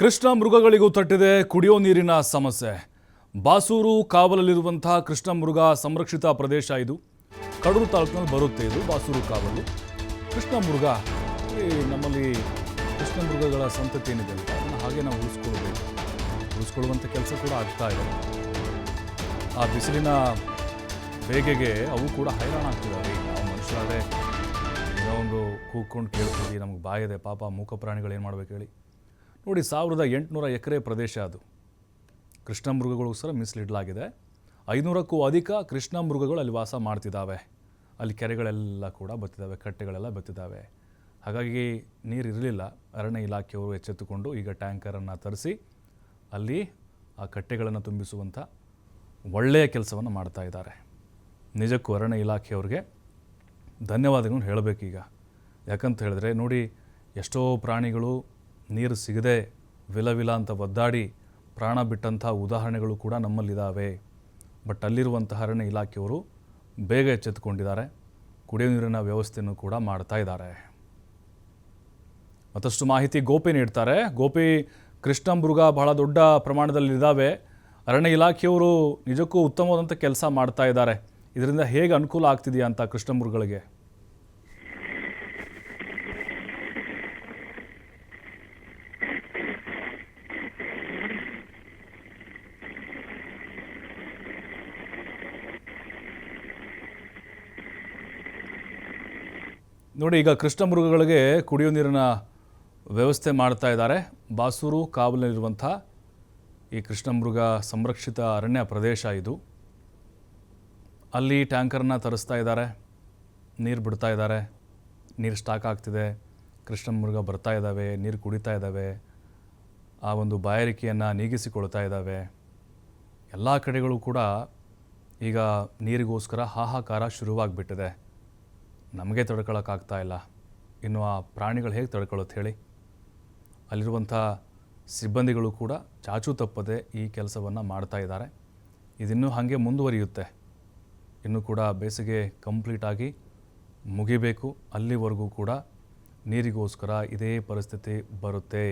ಕೃಷ್ಣ ಮೃಗಗಳಿಗೂ ತಟ್ಟಿದೆ ಕುಡಿಯೋ ನೀರಿನ ಸಮಸ್ಯೆ. ಬಾಸೂರು ಕಾವಲಲ್ಲಿರುವಂತಹ ಕೃಷ್ಣ ಮೃಗ ಸಂರಕ್ಷಿತ ಪ್ರದೇಶ ಇದು. ಕಡೂರು ತಾಲೂಕಿನಲ್ಲಿ ಬರುತ್ತೆ ಇದು ಬಾಸೂರು ಕಾವಲು. ಕೃಷ್ಣ ಮೃಗ ನಮ್ಮಲ್ಲಿ ಕೃಷ್ಣ ಮೃಗಗಳ ಸಂತತಿ ಏನಿದೆ ಅದನ್ನು ಹಾಗೆ ನಾವು ಉಳಿಸ್ಕೊಳ್ಳುವಂಥ ಕೆಲಸ ಕೂಡ ಆಗ್ತಾ ಇದೆ. ಆ ಬಿಸಿಲಿನ ಬೇಗೆಗೆ ಅವು ಕೂಡ ಹೈರಾಣ ಆಗ್ತಿದ್ದಾವೆ. ನಾವು ಮನುಷ್ಯರಾದರೆ ಏನೋ ಒಂದು ಕೂಗ್ಕೊಂಡು ಕೇಳ್ತೀವಿ, ನಮಗೆ ಬಾಯಿದೆ, ಪಾಪ ಮೂಕ ಪ್ರಾಣಿಗಳು ಏನು ಮಾಡ್ಬೇಕು ಹೇಳಿ. ನೋಡಿ, 1800 ಎಕರೆ ಪ್ರದೇಶ ಅದು ಕೃಷ್ಣ ಮೃಗಗಳಿಗೋಸ್ಕರ ಮೀಸಲಿಡಲಾಗಿದೆ. 500ಕ್ಕೂ ಅಧಿಕ ಕೃಷ್ಣ ಮೃಗಗಳು ಅಲ್ಲಿ ವಾಸ ಮಾಡ್ತಿದ್ದಾವೆ. ಅಲ್ಲಿ ಕೆರೆಗಳೆಲ್ಲ ಕೂಡ ಬತ್ತಿದ್ದಾವೆ, ಕಟ್ಟೆಗಳೆಲ್ಲ ಬತ್ತಿದ್ದಾವೆ. ಹಾಗಾಗಿ ನೀರು ಇರಲಿಲ್ಲ. ಅರಣ್ಯ ಇಲಾಖೆಯವರು ಎಚ್ಚೆತ್ತುಕೊಂಡು ಈಗ ಟ್ಯಾಂಕರನ್ನು ತರಿಸಿ ಅಲ್ಲಿ ಆ ಕಟ್ಟೆಗಳನ್ನು ತುಂಬಿಸುವಂಥ ಒಳ್ಳೆಯ ಕೆಲಸವನ್ನು ಮಾಡ್ತಾ ಇದ್ದಾರೆ. ನಿಜಕ್ಕೂ ಅರಣ್ಯ ಇಲಾಖೆಯವ್ರಿಗೆ ಧನ್ಯವಾದಗಳನ್ನು ಹೇಳಬೇಕೀಗ. ಯಾಕಂತ ಹೇಳಿದ್ರೆ ನೋಡಿ, ಎಷ್ಟೋ ಪ್ರಾಣಿಗಳು ನೀರು ಸಿಗದೆ ವಿಲ ಅಂತ ಒದ್ದಾಡಿ ಪ್ರಾಣ ಬಿಟ್ಟಂಥ ಉದಾಹರಣೆಗಳು ಕೂಡ ನಮ್ಮಲ್ಲಿದ್ದಾವೆ. ಬಟ್ ಅಲ್ಲಿರುವಂತಹ ಅರಣ್ಯ ಇಲಾಖೆಯವರು ಬೇಗ ಎಚ್ಚೆತ್ತುಕೊಂಡಿದ್ದಾರೆ. ಕುಡಿಯೋ ನೀರಿನ ವ್ಯವಸ್ಥೆಯನ್ನು ಕೂಡ ಮಾಡ್ತಾ ಇದ್ದಾರೆ. ಮತ್ತಷ್ಟು ಮಾಹಿತಿ ಗೋಪಿ ನೀಡ್ತಾರೆ. ಗೋಪಿ, ಕೃಷ್ಣ ಮೃಗ ಬಹಳ ದೊಡ್ಡ ಪ್ರಮಾಣದಲ್ಲಿದ್ದಾವೆ. ಅರಣ್ಯ ಇಲಾಖೆಯವರು ನಿಜಕ್ಕೂ ಉತ್ತಮವಾದಂಥ ಕೆಲಸ ಮಾಡ್ತಾ ಇದ್ದಾರೆ. ಇದರಿಂದ ಹೇಗೆ ಅನುಕೂಲ ಆಗ್ತಿದೆಯಾ ಅಂತ ಕೃಷ್ಣ ಮೃಗಗಳಿಗೆ? ನೋಡಿ, ಈಗ ಕೃಷ್ಣ ಮೃಗಗಳಿಗೆ ಕುಡಿಯೋ ನೀರಿನ ವ್ಯವಸ್ಥೆ ಮಾಡ್ತಾ ಇದ್ದಾರೆ. ಬಾಸೂರು ಕಾವಲಿನಲ್ಲಿರುವಂಥ ಈ ಕೃಷ್ಣ ಮೃಗ ಸಂರಕ್ಷಿತ ಅರಣ್ಯ ಪ್ರದೇಶ ಇದು. ಅಲ್ಲಿ ಟ್ಯಾಂಕರ್ನ ತರಿಸ್ತಾ ಇದ್ದಾರೆ, ನೀರು ಬಿಡ್ತಾ ಇದ್ದಾರೆ, ನೀರು ಸ್ಟಾಕ್ ಆಗ್ತಿದೆ, ಕೃಷ್ಣ ಮೃಗ ಬರ್ತಾ ಇದ್ದಾವೆ, ನೀರು ಕುಡಿತಾ ಇದ್ದಾವೆ, ಆ ಒಂದು ಬಾಯಾರಿಕೆಯನ್ನು ನೀಗಿಸಿಕೊಳ್ತಾ ಇದ್ದಾವೆ. ಎಲ್ಲ ಕಡೆಗಳು ಕೂಡ ಈಗ ನೀರಿಗೋಸ್ಕರ ಹಾಹಾಕಾರ ಶುರುವಾಗ್ಬಿಟ್ಟಿದೆ. ನಮಗೆ ತಡ್ಕೊಳ್ಳೋಕ್ಕಾಗ್ತಾ ಇಲ್ಲ, ಇನ್ನು ಆ ಪ್ರಾಣಿಗಳು ಹೇಗೆ ತಡ್ಕೊಳ್ಳುತ್ತೆ ಹೇಳಿ. ಅಲ್ಲಿರುವಂಥ ಸಿಬ್ಬಂದಿಗಳು ಕೂಡ ಚಾಚೂ ತಪ್ಪದೆ ಈ ಕೆಲಸವನ್ನು ಮಾಡ್ತಾ ಇದ್ದಾರೆ. ಇದಿನ್ನೂ ಹಾಗೆ ಮುಂದುವರಿಯುತ್ತೆ. ಇನ್ನೂ ಕೂಡ ಬೇಸಿಗೆ ಕಂಪ್ಲೀಟಾಗಿ ಮುಗಿಬೇಕು. ಅಲ್ಲಿವರೆಗೂ ಕೂಡ ನೀರಿಗೋಸ್ಕರ ಇದೇ ಪರಿಸ್ಥಿತಿ ಬರುತ್ತೆ.